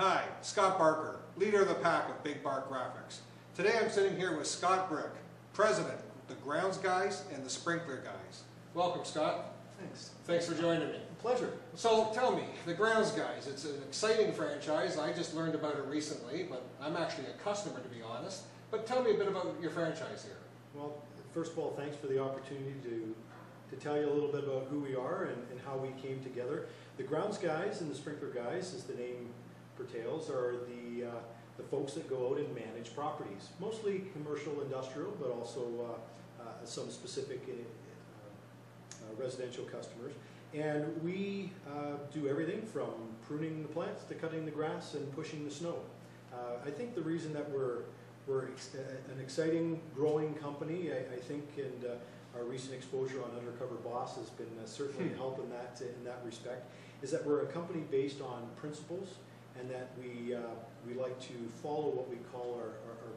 Hi, Scott Barker, leader of the pack of Big Bark Graphics. Today I'm sitting here with Scott Bryk, president of the Grounds Guys and the Sprinkler Guys. Welcome, Scott. Thanks for joining me. Pleasure. So tell me, the Grounds Guys, it's an exciting franchise. I just learned about it recently, but I'm actually a customer, to be honest. But tell me a bit about your franchise here. Well, first of all, thanks for the opportunity to tell you a little bit about who we are and how we came together. The Grounds Guys and the Sprinkler Guys, as the name pertains, are the folks that go out and manage properties, mostly commercial, industrial, but also some specific residential customers. And we do everything from pruning the plants to cutting the grass and pushing the snow. I think the reason that we're an exciting, growing company, I think, and our recent exposure on Undercover Boss has been certainly a help in that respect, is that we're a company based on principles, and that we like to follow what we call our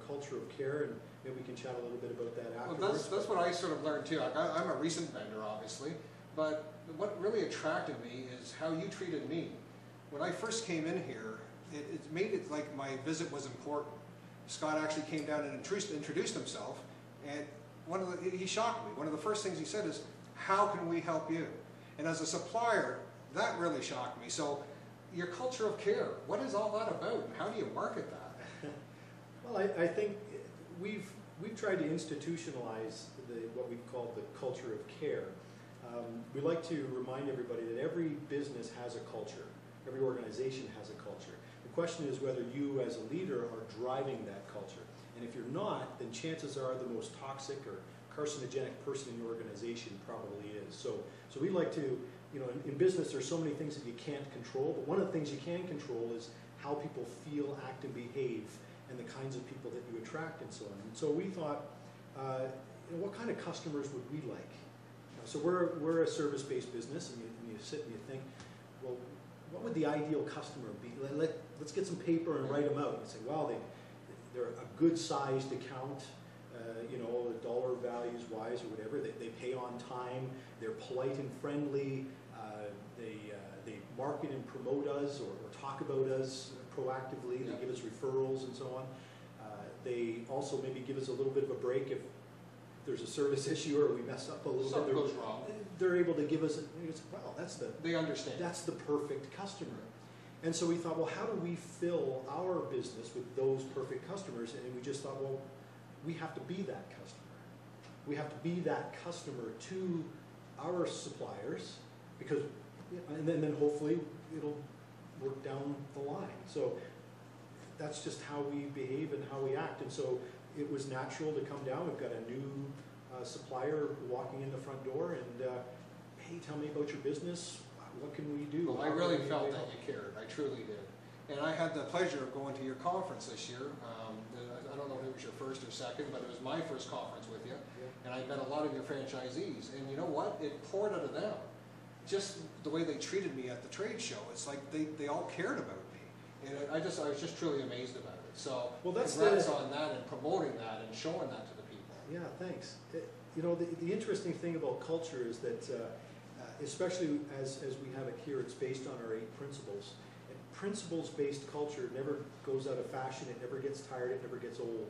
culture of care, and maybe we can chat a little bit about that afterwards. Well, that's what I sort of learned too. I'm a recent vendor, obviously, but what really attracted me is how you treated me. When I first came in here, it made it like my visit was important. Scott actually came down and introduced himself, and he shocked me. One of the first things he said is, "How can we help you?" And as a supplier, that really shocked me. So your culture of care, what is all that about, and how do you market that? Well, I think we've tried to institutionalize what we've called the culture of care. We like to remind everybody that every business has a culture. Every organization has a culture. The question is whether you as a leader are driving that culture. And if you're not, then chances are the most toxic or carcinogenic person in your organization probably is. So we like to, in business there's so many things that you can't control, but one of the things you can control is how people feel, act, and behave, and the kinds of people that you attract and so on. And so we thought, what kind of customers would we like? So we're a service-based business, and you sit and you think, well, what would the ideal customer be? Let's get some paper and write them out. And say, well, they're a good-sized account, dollar values wise or whatever. They pay on time. They're polite and friendly. They market and promote us or talk about us proactively. They give us referrals and so on. They also maybe give us a little bit of a break if there's a service issue or we mess up a little bit. Something goes wrong. They're able to give us, they understand. That's the perfect customer. And so we thought, well, how do we fill our business with those perfect customers? And we just thought, well, we have to be that customer. We have to be that customer to our suppliers, because, and then hopefully it'll work down the line. So that's just how we behave and how we act. And so it was natural to come down. We've got a new supplier walking in the front door, and hey, tell me about your business. What can we do? Well, I really felt that you cared. I truly did. And I had the pleasure of going to your conference this year. I don't know if it was your first or second, but it was my first conference with you. Yeah. And I met a lot of your franchisees. And you know what? It poured out of them. Just the way they treated me at the trade show. It's like they all cared about me. And I was just truly amazed about it. So congrats on that and promoting that and showing that to the people. Yeah, thanks. The interesting thing about culture is that especially as we have it here, it's based on our 8 principles. And principles-based culture never goes out of fashion, it never gets tired, it never gets old.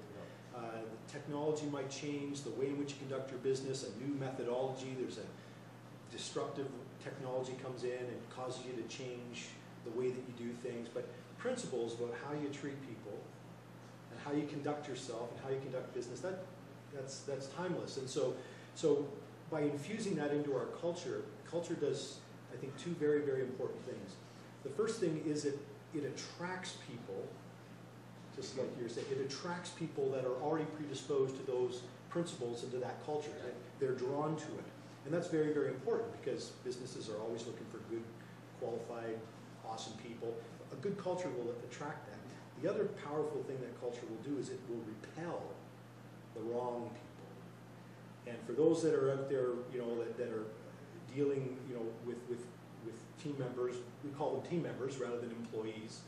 The technology might change, the way in which you conduct your business, a new methodology, there's a disruptive technology comes in and causes you to change the way that you do things, but principles about how you treat people and how you conduct yourself and how you conduct business, that's timeless. And so by infusing that into our culture does, I think, 2 very, very important things. The first thing is it attracts people, just like you're saying, it attracts people that are already predisposed to those principles and to that culture. They're drawn to it. And that's very, very important, because businesses are always looking for good, qualified, awesome people. A good culture will attract that. The other powerful thing that culture will do is it will repel the wrong people. And for those that are out there, that are dealing, with team members, we call them team members rather than employees,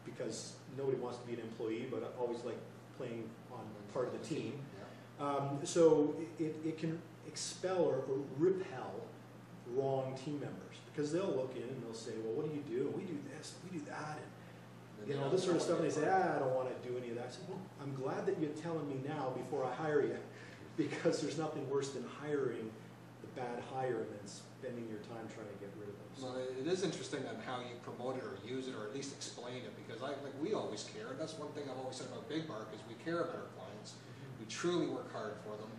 because nobody wants to be an employee, but I always like playing on part of the team. So it can expel or repel wrong team members, because they'll look in and they'll say, well, what do you do? We do this, we do that. And You know, this sort of stuff, and they say, I don't want to do any of that. I said, well, I'm glad that you're telling me now before I hire you, because there's nothing worse than hiring the bad hire and then spending your time trying to get rid of them. So, Well, it is interesting on how you promote it or use it or at least explain it, because we always care, and that's one thing I've always said about Big Bark is we care about our clients. We truly work hard for them,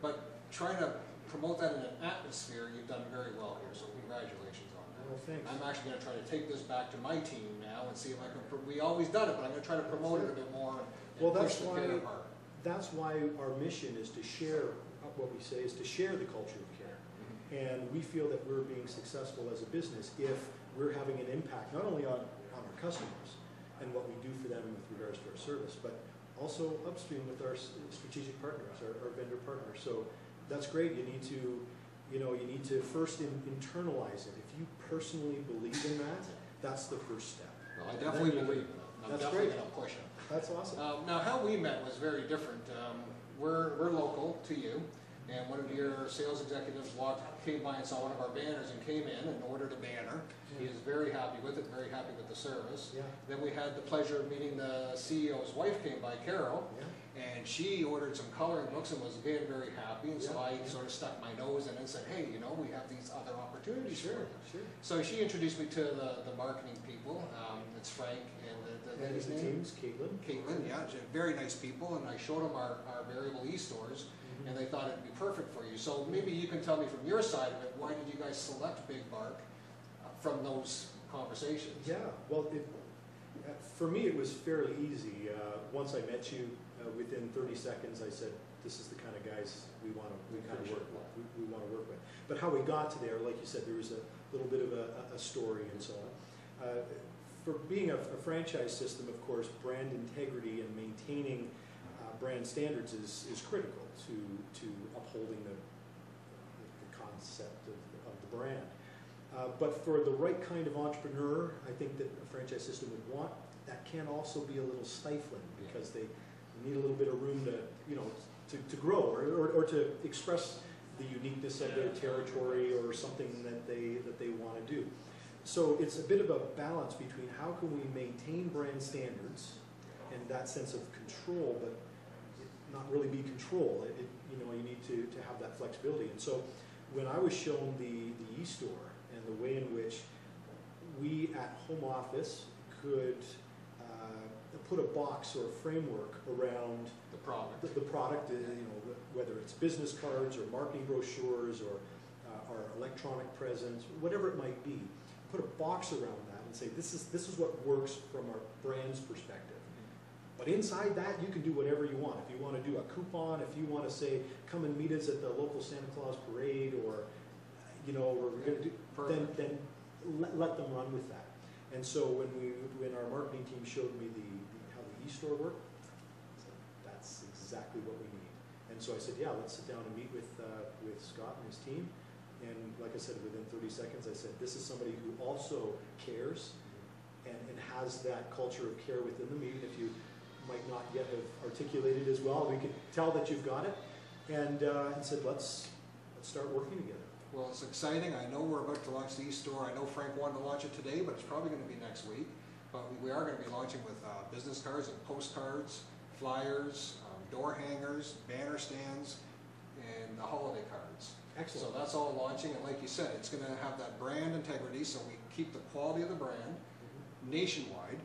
but trying to promote that in an atmosphere, you've done very well here, so congratulations on that. well, thanks. I'm actually going to try to take this back to my team now and see if I can, we always done it, but I'm going to try to promote it a bit more and Well, push that's the why, care part. that's why our mission is to share, what we say is to share the culture of care. And we feel that we're being successful as a business if we're having an impact not only on our customers and what we do for them with regards to our service, but also upstream with our strategic partners, our vendor partners. So that's great. You need to first internalize it. If you personally believe in that, that's the first step. Well, I definitely believe in it. I'm That's definitely great. going to push it. That's awesome. Now, how we met was very different. We're local to you, and one of your sales executives came by and saw one of our banners and came in and ordered a banner. He is very happy with it, very happy with the service. Yeah. Then we had the pleasure of meeting the CEO's wife came by, Carol, Yeah. and she ordered some coloring books and was again very happy. And so Yeah, I yeah. sort of stuck my nose in and said, hey, we have these other opportunities for Sure, you. sure. So she introduced me to the marketing people. It's Frank and the And lady's the name? team's Caitlin. Caitlin, yeah, she's very nice people, and I showed them our variable e-stores, and they thought it'd be perfect for you. So maybe you can tell me from your side of it, why did you guys select Big Bark from those conversations? Yeah, well, for me, it was fairly easy. Once I met you, within 30 seconds, I said, this is the kind of guys we want to work with. We want to work with. But how we got to there, like you said, there was a little bit of a story and so on. For being a franchise system, of course, brand integrity and maintaining brand standards is critical to upholding the concept of the brand. But for the right kind of entrepreneur, I think that a franchise system would want, that can also be a little stifling because they need a little bit of room to grow or to express the uniqueness of their territory or something that they want to do. So it's a bit of a balance between how can we maintain brand standards and that sense of control, but not really be control. You need to have that flexibility. And so when I was shown the e-store and the way in which we at home office could put a box or a framework around The product. the product, whether it's business cards or marketing brochures or our electronic presence, whatever it might be, put a box around that and say this is what works from our brand's perspective. But inside that, you can do whatever you want. If you want to do a coupon, if you want to say, come and meet us at the local Santa Claus parade, or we're going to do, then let them run with that. And so when our marketing team showed me how the e-store worked, I said, that's exactly what we need. And so I said, yeah, let's sit down and meet with Scott and his team. And like I said, within 30 seconds, I said, this is somebody who also cares and has that culture of care within them, even if you might not yet have articulated as well. We could tell that you've got it. And said, let's start working together. Well, it's exciting. I know we're about to launch the e-store. I know Frank wanted to launch it today, but it's probably going to be next week. But we are going to be launching with business cards and postcards, flyers, door hangers, banner stands, and the holiday cards. Excellent. So that's all launching, and like you said, it's going to have that brand integrity, so we keep the quality of the brand nationwide,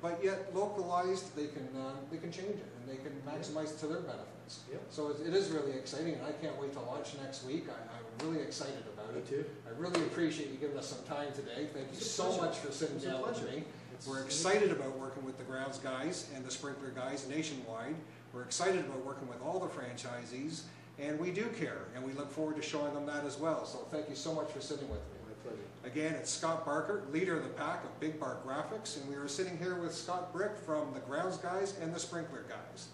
but yet localized. They can change it and they can maximize it to their benefits. Yep. So it is really exciting, and I can't wait to launch next week. I'm really excited about Me it. too. I really appreciate you giving us some time today. Thank you It's a so pleasure. much for sitting It's a down with pleasure. me. It's We're excited about working with the grounds guys and the sprinkler guys nationwide. We're excited about working with all the franchisees, and we do care, and we look forward to showing them that as well. So thank you so much for sitting with me. My pleasure. Again, it's Scott Barker, leader of the pack of Big Bark Graphics, and we are sitting here with Scott Bryk from the grounds guys and the sprinkler guys.